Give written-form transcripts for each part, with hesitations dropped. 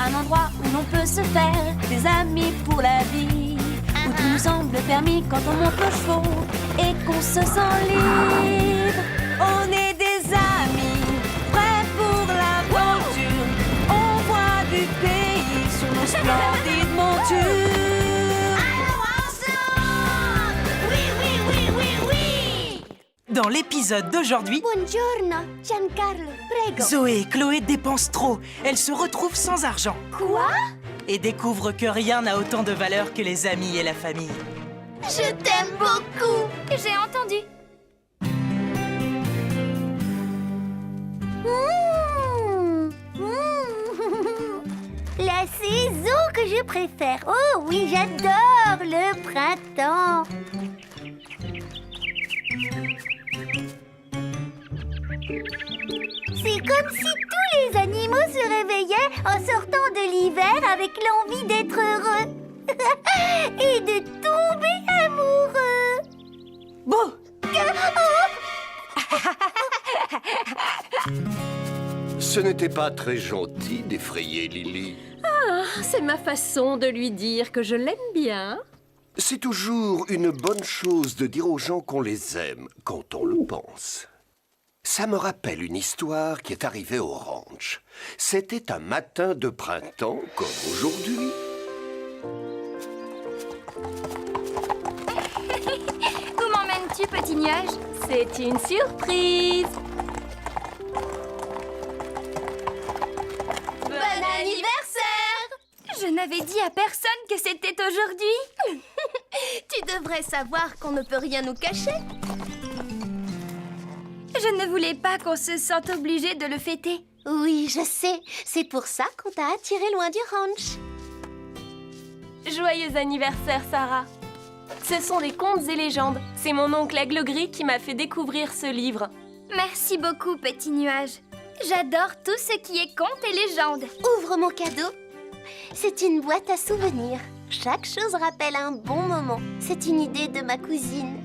un endroit où l'on peut se faire des amis pour la vie, où tout nous semble permis quand on monte aux chevaux et qu'on se sent libre. On est des amis, prêts pour l'aventure. On voit du pays sur nos splendides montures. Dans l'épisode d'aujourd'hui, Buongiorno, Giancarlo, prego. Zoé et Chloé dépensent trop. Elles se retrouvent sans argent Quoi? et découvrent que rien n'a autant de valeur que les amis et la famille. Je t'aime beaucoup. J'ai entendu. La saison que je préfère. Oh oui, j'adore le printemps. C'est comme si tous les animaux se réveillaient en sortant de l'hiver avec l'envie d'être heureux et de tomber amoureux. Bon, Ce n'était pas très gentil d'effrayer Lily. C'est ma façon de lui dire que je l'aime bien. C'est toujours une bonne chose de dire aux gens qu'on les aime quand on le pense. Ça me rappelle une histoire qui est arrivée au ranch. C'était un matin de printemps comme aujourd'hui. Où m'emmènes-tu, petit nuage? C'est une surprise. Bon anniversaire! Je n'avais dit à personne que c'était aujourd'hui. Tu devrais savoir qu'on ne peut rien nous cacher. Je ne voulais pas qu'on se sente obligé de le fêter. Oui, je sais. C'est pour ça qu'on t'a attiré loin du ranch. Joyeux anniversaire, Sarah. Ce sont des contes et légendes. C'est mon oncle Aigle Gris qui m'a fait découvrir ce livre. Merci beaucoup, petit nuage. J'adore tout ce qui est contes et légendes. Ouvre mon cadeau. C'est une boîte à souvenirs. Chaque chose rappelle un bon moment. C'est une idée de ma cousine.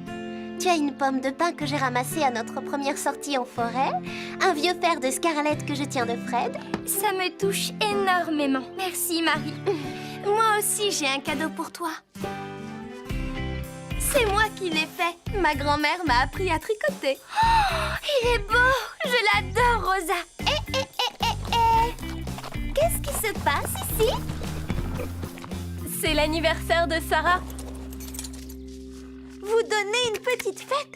Tu as une pomme de pin que j'ai ramassée à notre première sortie en forêt, un vieux fer de Scarlett que je tiens de Fred. Ça me touche énormément. Merci, Marie. Moi aussi, j'ai un cadeau pour toi. C'est moi qui l'ai fait. Ma grand-mère m'a appris à tricoter. Il est beau. Je l'adore, Rosa. Qu'est-ce qui se passe ici? C'est l'anniversaire de Sarah. Vous donnez une petite fête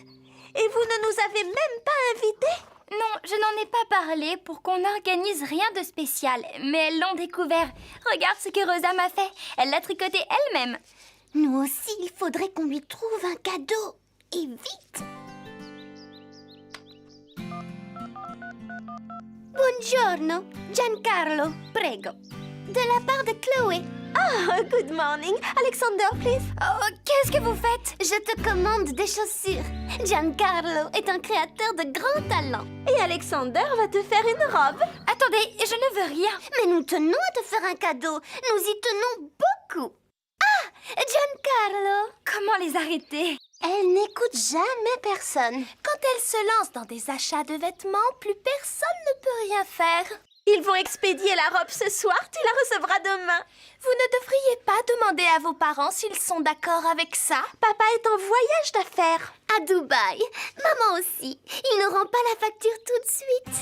et vous ne nous avez même pas invités? Non, je n'en ai pas parlé pour qu'on n'organise rien de spécial. Mais elles l'ont découvert. Regarde ce que Rosa m'a fait. Elle l'a tricoté elle-même. Nous aussi, il faudrait qu'on lui trouve un cadeau. Et vite! Buongiorno, Giancarlo, prego. De la part de Chloé. Oh, good morning. Alexander, please. Oh, qu'est-ce que vous faites? Je te commande des chaussures. Giancarlo est un créateur de grand talent. Et Alexander va te faire une robe. Attendez, je ne veux rien. Mais nous tenons à te faire un cadeau. Nous y tenons beaucoup. Ah, Giancarlo. Comment les arrêter? Elle n'écoute jamais personne. Quand elle se lance dans des achats de vêtements, plus personne ne peut rien faire. Ils vont expédier la robe ce soir, tu la recevras demain. Vous ne devriez pas demander à vos parents s'ils sont d'accord avec ça. Papa est en voyage d'affaires. À Dubaï. Maman aussi. Il ne rend pas la facture tout de suite.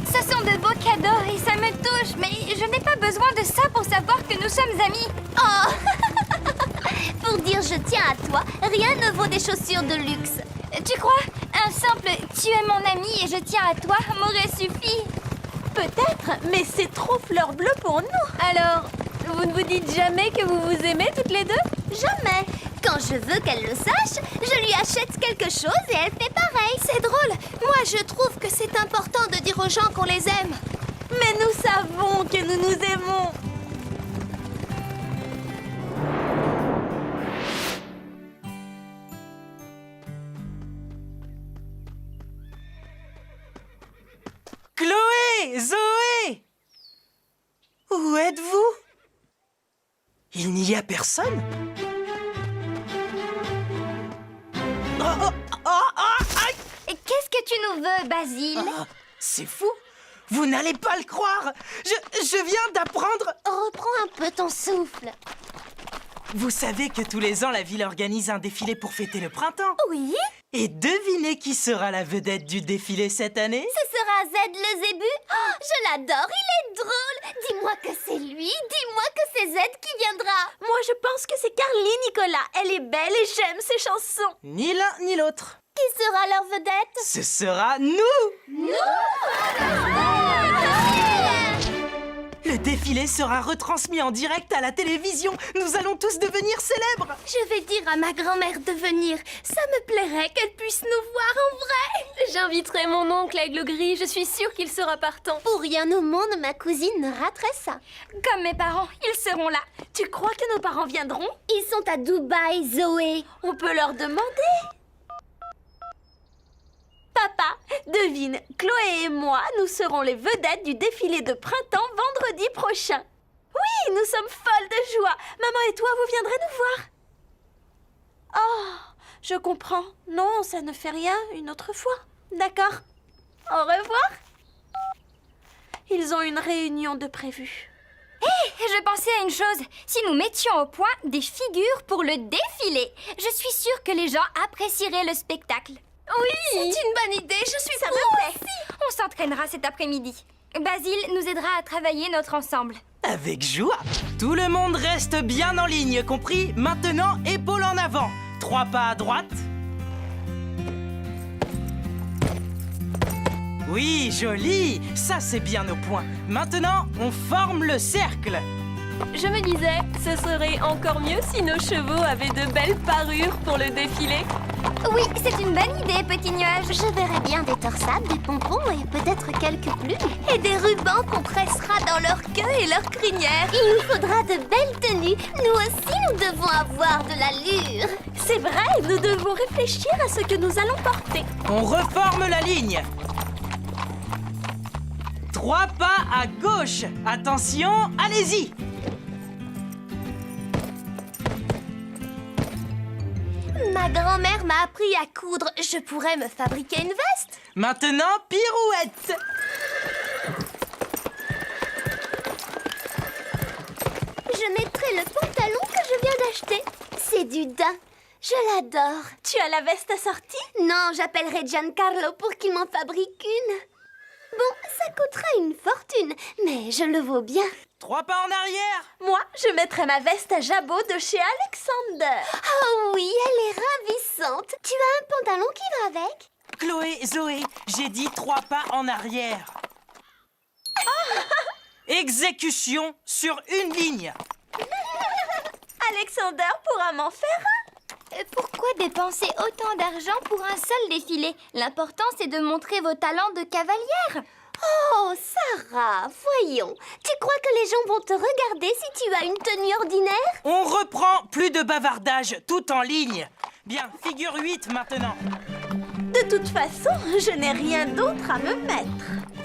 Ce sont de beaux cadeaux et ça me touche, mais je n'ai pas besoin de ça pour savoir que nous sommes amis. Oh Pour dire je tiens à toi, rien ne vaut des chaussures de luxe. Tu crois? Un simple « tu es mon ami et je tiens à toi » m'aurait suffi. Peut-être, mais c'est trop fleur bleue pour nous. Alors, vous ne vous dites jamais que vous vous aimez toutes les deux? Jamais. Quand je veux qu'elle le sache, je lui achète quelque chose et elle fait pareil. C'est drôle. Moi, je trouve que c'est important de dire aux gens qu'on les aime. Mais nous savons que nous nous aimons. Chloé, Zoé, où êtes-vous? Il n'y a personne? Oh, oh, oh, oh, aïe! Et qu'est-ce que tu nous veux, Basile? Ah, c'est fou! Vous n'allez pas le croire. Je viens d'apprendre. Reprends un peu ton souffle. Vous savez que tous les ans, la ville organise un défilé pour fêter le printemps. Oui? Et devinez qui sera la vedette du défilé cette année? Ce sera Zed le zébu? Oh, je l'adore, il est drôle. Dis-moi que c'est lui, dis-moi que c'est Zed qui viendra. Moi, je pense que c'est Carly Nicolas. Elle est belle et j'aime ses chansons. Ni l'un ni l'autre. Qui sera leur vedette? Ce sera nous! Le défilé sera retransmis en direct à la télévision. Nous allons tous devenir célèbres. Je vais dire à ma grand-mère de venir. Ça me plairait qu'elle puisse nous voir en vrai. J'inviterai mon oncle Aigle Gris, je suis sûre qu'il sera partant. Pour rien au monde, ma cousine ne raterait ça. Comme mes parents, ils seront là. Tu crois que nos parents viendront? Ils sont à Dubaï, Zoé. On peut leur demander. Papa, devine, Chloé et moi, nous serons les vedettes du défilé de printemps vendredi prochain. Oui, nous sommes folles de joie. Maman et toi, vous viendrez nous voir. Oh, je comprends. Non, ça ne fait rien, une autre fois. D'accord. Au revoir. Ils ont une réunion de prévue. Je pensais à une chose. Si nous mettions au point des figures pour le défilé, je suis sûre que les gens apprécieraient le spectacle. Oui, c'est une bonne idée. Je suis Ça me plaît. On s'entraînera cet après-midi. Basile nous aidera à travailler notre ensemble. Avec joie. Tout le monde reste bien en ligne, compris? Maintenant, épaules en avant. 3 pas à droite. Oui, joli. Ça, c'est bien au point. Maintenant, on forme le cercle. Je me disais, ce serait encore mieux si nos chevaux avaient de belles parures pour le défilé. Oui, c'est une bonne idée, petit nuage. Je verrais bien des torsades, des pompons et peut-être quelques plumes. Et des rubans qu'on pressera dans leur queue et leur crinière. Il nous faudra de belles tenues. Nous aussi, nous devons avoir de l'allure. C'est vrai, nous devons réfléchir à ce que nous allons porter. On reforme la ligne. 3 pas à gauche. Attention, allez-y. Ma grand-mère m'a appris à coudre. Je pourrais me fabriquer une veste. Maintenant, pirouette. Je mettrai le pantalon que je viens d'acheter. C'est du daim. Je l'adore. Tu as la veste assortie? Non, j'appellerai Giancarlo pour qu'il m'en fabrique une. Bon, ça coûtera une fortune, mais je le vaux bien. 3 pas en arrière. Moi, je mettrai ma veste à jabot de chez Alexander. Oh oui, elle est ravissante. Tu as un pantalon qui va avec? Chloé, Zoé, j'ai dit 3 pas en arrière. Exécution sur une ligne. Alexander pourra m'en faire un. Pourquoi dépenser autant d'argent pour un seul défilé? L'important, c'est de montrer vos talents de cavalière. Oh, Sarah, voyons. Tu crois que les gens vont te regarder si tu as une tenue ordinaire? On reprend, plus de bavardage, tout en ligne. Bien, figure 8 maintenant. De toute façon, je n'ai rien d'autre à me mettre.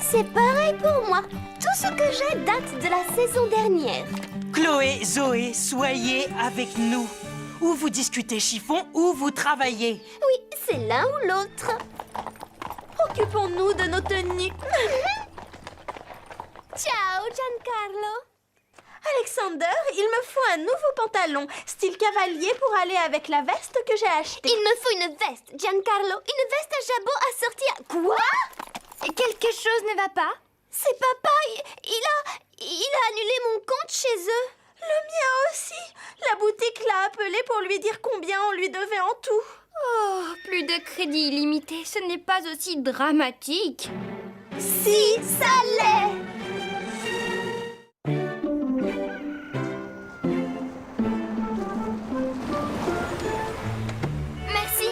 C'est pareil pour moi. Tout ce que j'ai date de la saison dernière. Chloé, Zoé, soyez avec nous. Ou vous discutez chiffon, ou vous travaillez. Oui, c'est l'un ou l'autre. Occupons-nous de nos tenues. Ciao, Giancarlo. Alexander, il me faut un nouveau pantalon, style cavalier, pour aller avec la veste que j'ai achetée. Il me faut une veste, Giancarlo. Une veste à jabot assortie à... Quoi? Quelque chose ne va pas? C'est papa, il a annulé mon compte chez eux. Le mien aussi. La boutique l'a appelé pour lui dire combien on lui devait en tout. Oh, plus de crédit illimité, ce n'est pas aussi dramatique. Si, ça l'est. Merci.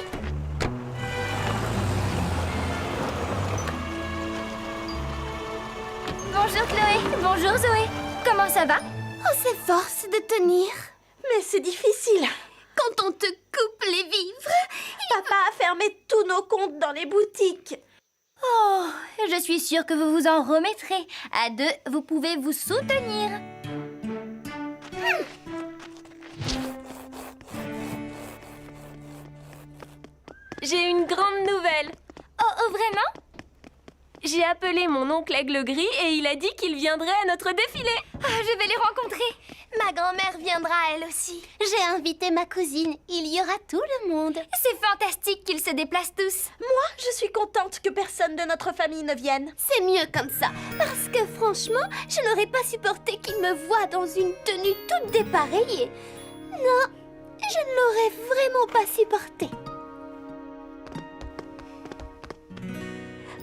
Bonjour Chloé, bonjour Zoé. Comment ça va? On s'efforce de tenir. Mais c'est difficile. Quand on te coupe les vivres. Papa a fermé tous nos comptes dans les boutiques. Oh, je suis sûre que vous vous en remettrez. À deux, vous pouvez vous soutenir. J'ai une grande nouvelle. Oh, vraiment? J'ai appelé mon oncle Aigle Gris et il a dit qu'il viendrait à notre défilé. Ah, je vais les rencontrer. Ma grand-mère viendra elle aussi. J'ai invité ma cousine. Il y aura tout le monde. C'est fantastique qu'ils se déplacent tous. Moi, je suis contente que personne de notre famille ne vienne. C'est mieux comme ça. Parce que franchement, je n'aurais pas supporté qu'il me voie dans une tenue toute dépareillée. Non, je ne l'aurais vraiment pas supporté.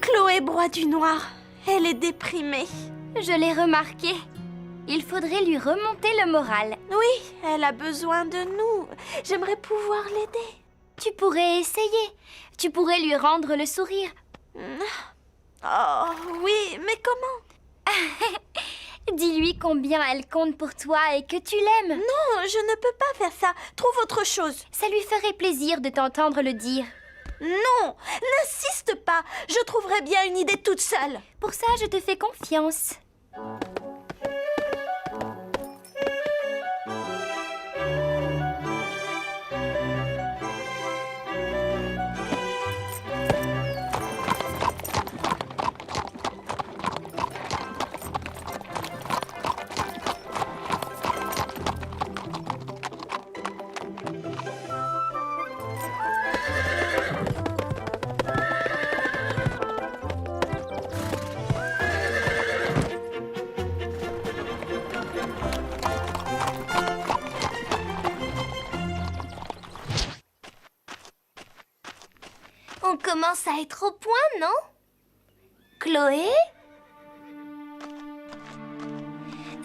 Chloé broie du noir. Elle est déprimée. Je l'ai remarqué. Il faudrait lui remonter le moral. Oui, elle a besoin de nous. J'aimerais pouvoir l'aider. Tu pourrais essayer. Tu pourrais lui rendre le sourire. Oh, oui, mais comment? Dis-lui combien elle compte pour toi et que tu l'aimes. Non, je ne peux pas faire ça. Trouve autre chose. Ça lui ferait plaisir de t'entendre le dire. Non, n'insiste pas. Je trouverai bien une idée toute seule. Pour ça, je te fais confiance. On commence à être au point, non? Chloé?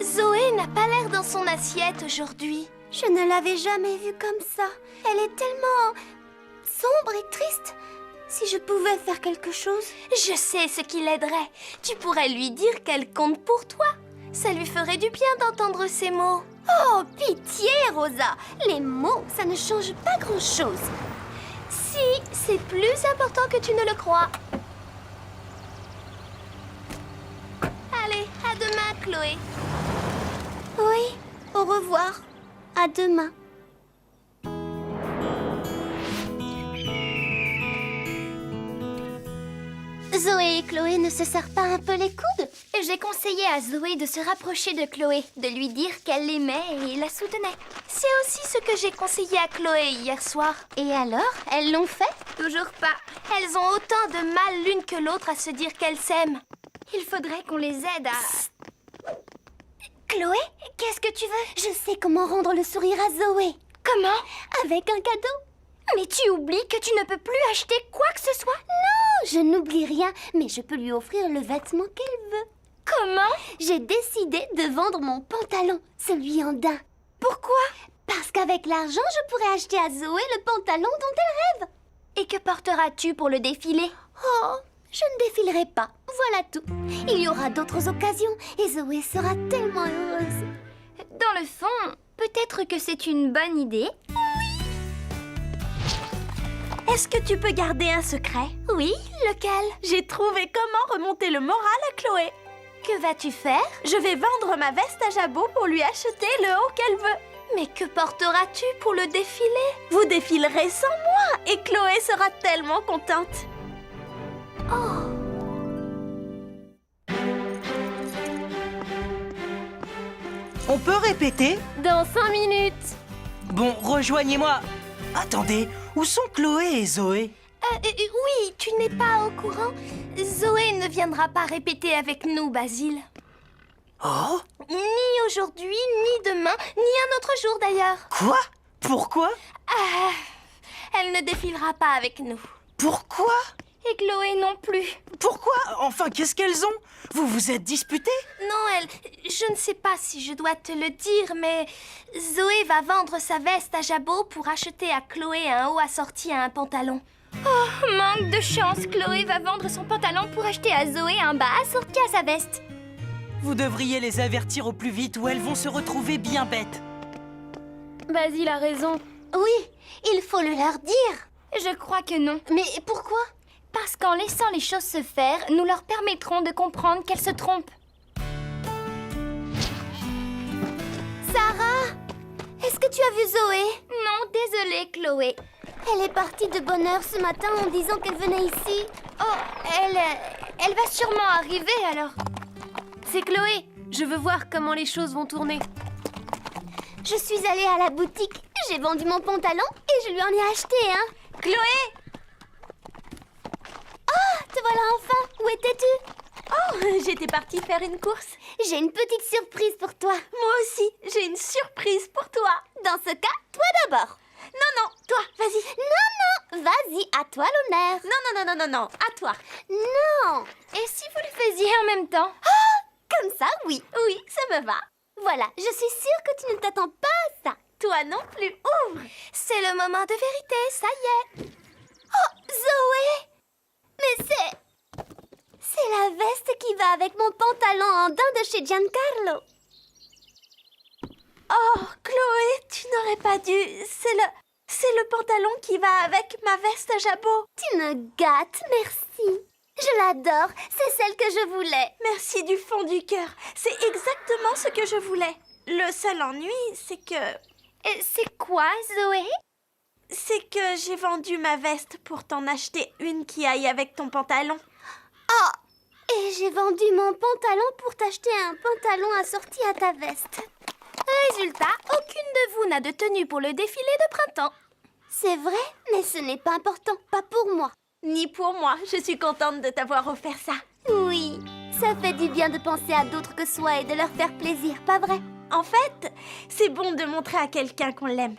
Zoé n'a pas l'air dans son assiette aujourd'hui. Je ne l'avais jamais vue comme ça. Elle est tellement sombre et triste. Si je pouvais faire quelque chose... Je sais ce qui l'aiderait. Tu pourrais lui dire qu'elle compte pour toi. Ça lui ferait du bien d'entendre ces mots. Oh, pitié, Rosa. Les mots, ça ne change pas grand-chose. Si, c'est plus important que tu ne le crois. Allez, à demain, Chloé. Oui, au revoir. À demain. Zoé et Chloé ne se serrent pas un peu les coudes? J'ai conseillé à Zoé de se rapprocher de Chloé, de lui dire qu'elle l'aimait et la soutenait. C'est aussi ce que j'ai conseillé à Chloé hier soir. Et alors, elles l'ont fait? Toujours pas. Elles ont autant de mal l'une que l'autre à se dire qu'elles s'aiment. Il faudrait qu'on les aide à... Chloé, qu'est-ce que tu veux? Je sais comment rendre le sourire à Zoé. Comment? Avec un cadeau. Mais tu oublies que tu ne peux plus acheter quoi que ce soit? Non, je n'oublie rien, mais je peux lui offrir le vêtement qu'elle veut. Comment? J'ai décidé de vendre mon pantalon, celui en daim. Pourquoi? Parce qu'avec l'argent, je pourrais acheter à Zoé le pantalon dont elle rêve. Et que porteras-tu pour le défilé? Oh, je ne défilerai pas. Voilà tout. Il y aura d'autres occasions et Zoé sera tellement heureuse. Dans le fond, peut-être que c'est une bonne idée. Est-ce que tu peux garder un secret? Oui, lequel? J'ai trouvé comment remonter le moral à Chloé. Que vas-tu faire? Je vais vendre ma veste à jabot pour lui acheter le haut qu'elle veut. Mais que porteras-tu pour le défilé? Vous défilerez sans moi et Chloé sera tellement contente. Oh! On peut répéter? Dans 5 minutes. Bon, rejoignez-moi. Attendez, où sont Chloé et Zoé? Oui, tu n'es pas au courant? Zoé ne viendra pas répéter avec nous, Basile. Oh? Ni aujourd'hui, ni demain, ni un autre jour d'ailleurs. Quoi? Pourquoi? Elle ne défilera pas avec nous. Pourquoi? Et Chloé non plus. Pourquoi? Enfin, qu'est-ce qu'elles ont? Vous vous êtes disputés? Non, je ne sais pas si je dois te le dire, mais Zoé va vendre sa veste à jabot pour acheter à Chloé un haut assorti à un pantalon. Oh, manque de chance, Chloé va vendre son pantalon pour acheter à Zoé un bas assorti à sa veste. Vous devriez les avertir au plus vite ou elles vont se retrouver bien bêtes. Basile a raison. Oui, il faut le leur dire. Je crois que non. Mais pourquoi? Parce qu'en laissant les choses se faire, nous leur permettrons de comprendre qu'elles se trompent. Sarah, est-ce que tu as vu Zoé? Non, désolée, Chloé. Elle est partie de bonne heure ce matin en disant qu'elle venait ici. Oh, Elle va sûrement arriver alors. C'est Chloé. Je veux voir comment les choses vont tourner. Je suis allée à la boutique, j'ai vendu mon pantalon et je lui en ai acheté un. Chloé! Te voilà enfin. Où étais-tu? Oh, j'étais partie faire une course. J'ai une petite surprise pour toi. Moi aussi, j'ai une surprise pour toi. Dans ce cas, toi d'abord. Non, toi, vas-y. Non, vas-y, à toi l'honneur. Non, à toi. Non. Et si vous le faisiez en même temps? Comme ça, oui. Oui, ça me va. Voilà, je suis sûre que tu ne t'attends pas à ça. Toi non plus, ouvre. C'est le moment de vérité, ça y est. Oh, Zoé! Mais c'est la veste qui va avec mon pantalon en daim de chez Giancarlo. Oh, Chloé, tu n'aurais pas dû. C'est le pantalon qui va avec ma veste à jabot. Tu me gâtes, merci. Je l'adore, c'est celle que je voulais. Merci du fond du cœur. C'est exactement ce que je voulais. Le seul ennui, c'est que... C'est quoi, Zoé? C'est que j'ai vendu ma veste pour t'en acheter une qui aille avec ton pantalon. Oh, et j'ai vendu mon pantalon pour t'acheter un pantalon assorti à ta veste. Résultat, aucune de vous n'a de tenue pour le défilé de printemps. C'est vrai, mais ce n'est pas important, pas pour moi. Ni pour moi, je suis contente de t'avoir offert ça. Oui, ça fait du bien de penser à d'autres que soi et de leur faire plaisir, pas vrai? En fait, c'est bon de montrer à quelqu'un qu'on l'aime.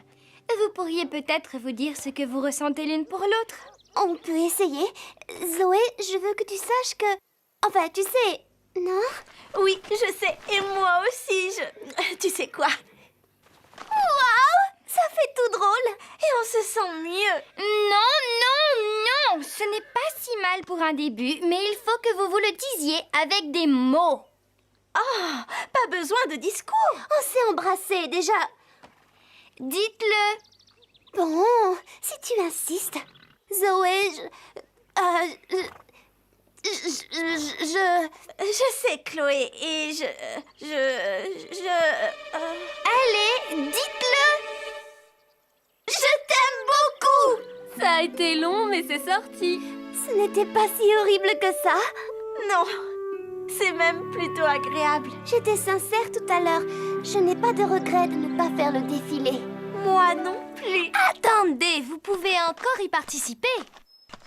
Vous pourriez peut-être vous dire ce que vous ressentez l'une pour l'autre. On peut essayer. Zoé, je veux que tu saches que... Enfin, tu sais... Non? Oui, je sais, et moi aussi, Tu sais quoi? Waouh! Ça fait tout drôle. Et on se sent mieux. Non, ce n'est pas si mal pour un début, mais il faut que vous vous le disiez avec des mots. Oh, pas besoin de discours. On s'est embrassés déjà. Dites-le. Bon, si tu insistes. Zoé, Je sais, Chloé, et Allez, dites-le. Je t'aime beaucoup. Ça a été long, mais c'est sorti. ce n'était pas si horrible que ça. Non, c'est même plutôt agréable. J'étais sincère tout à l'heure. Je n'ai pas de regret de ne pas faire le défilé. Moi non plus. Attendez, vous pouvez encore y participer.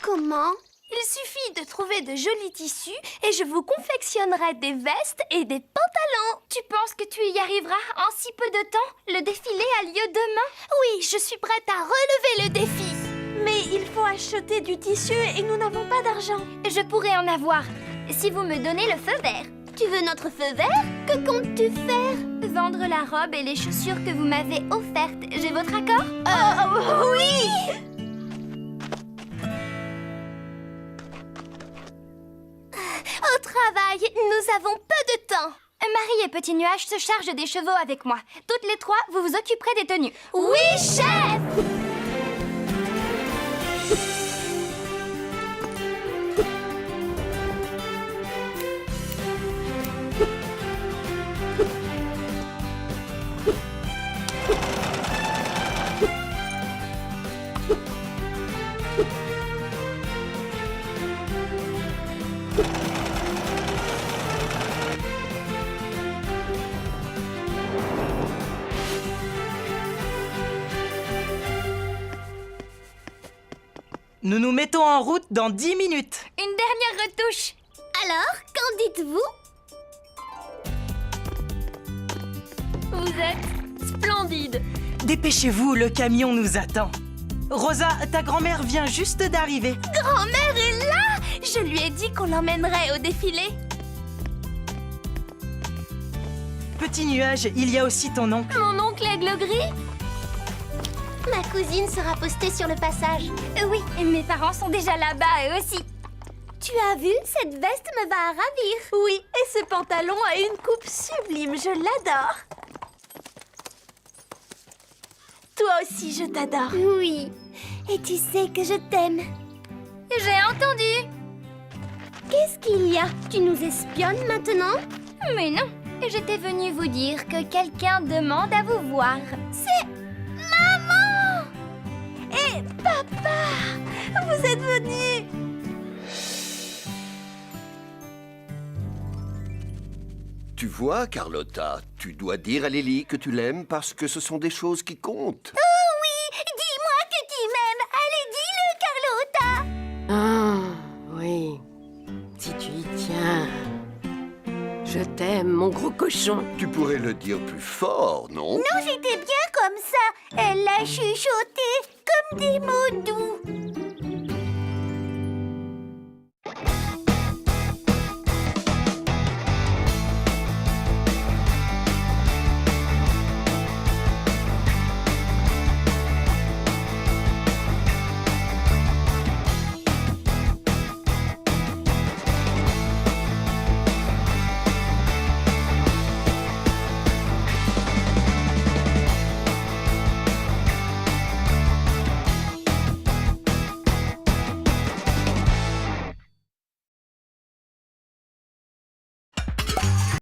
Comment? Il suffit de trouver de jolis tissus et je vous confectionnerai des vestes et des pantalons. Tu penses que tu y arriveras en si peu de temps? Le défilé a lieu demain. Oui, je suis prête à relever le défi. Mais il faut acheter du tissu et nous n'avons pas d'argent. Je pourrais en avoir, si vous me donnez le feu vert. Tu veux notre feu vert? Que comptes-tu faire? Vendre la robe et les chaussures que vous m'avez offertes. J'ai votre accord? Oui. Au travail, nous avons peu de temps. Marie et Petit Nuage se chargent des chevaux avec moi. Toutes les trois, vous vous occuperez des tenues. Oui, chef! Nous nous mettons en route dans 10 minutes. Une dernière retouche. Alors, qu'en dites-vous? Vous êtes splendide. Dépêchez-vous, le camion nous attend. Rosa, ta grand-mère vient juste d'arriver. Grand-mère est là! Je lui ai dit qu'on l'emmènerait au défilé. Petit Nuage, il y a aussi ton oncle. Mon oncle Aigle Gris. Ma cousine sera postée sur le passage. Oui, mes parents sont déjà là-bas, eux aussi. Tu as vu? Cette veste me va à ravir. Oui, et ce pantalon a une coupe sublime, je l'adore. Toi aussi, je t'adore. Oui, et tu sais que je t'aime. J'ai entendu. Qu'est-ce qu'il y a? Tu nous espionnes maintenant? Mais non, j'étais venue vous dire que quelqu'un demande à vous voir. C'est maman! Et papa, vous êtes venus. vois, Carlotta, tu dois dire à Lily que tu l'aimes parce que ce sont des choses qui comptent. Oh oui, dis-moi que tu m'aimes. Allez, dis-le, Carlotta. Ah, oui. Si tu y tiens. Je t'aime, mon gros cochon. Tu pourrais le dire plus fort, non? Non, j'étais bien comme ça. Elle l'a chuchoté comme des mots doux.